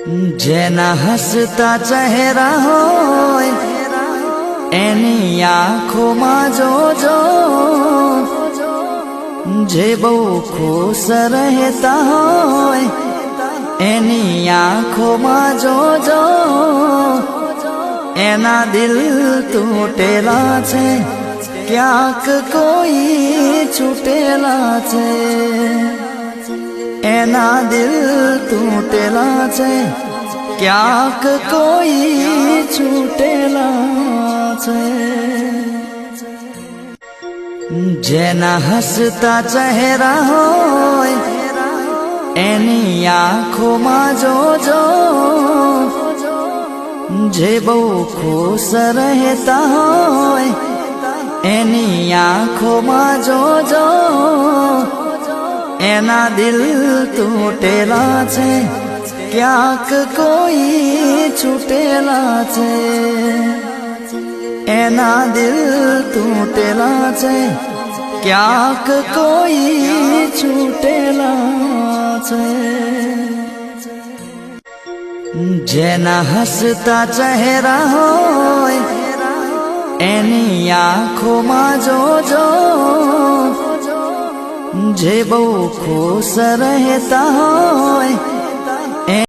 જેના હસતા ચહેરા હોય એની આંખોમાં જોજો, જે બહુ ખુશ રહેતા હોય એની આંખોમાં જોજો, એના દિલ તૂટેલા છે, ક્યાંક કોઈ છૂટેલા છે, એના દિલ તૂટેલા છે, ક્યાંક કોઈ છૂટેલા છે। જેના હસતા ચહેરા હોય એની આંખોમાં જોજો, જે બહુ ખુશ રહેતા હોય એની આંખોમાં જોજો, એના દિલ તૂટેલા છે, ક્યાંક કોઈ છૂટેલા છે, એના દિલ તૂટેલા છે, ક્યાંક કોઈ છૂટેલા છે। જેના હસતા ચહેરા હોય એની આંખોમાં જોજો, જે બહુ ખુશ રહેતા હોય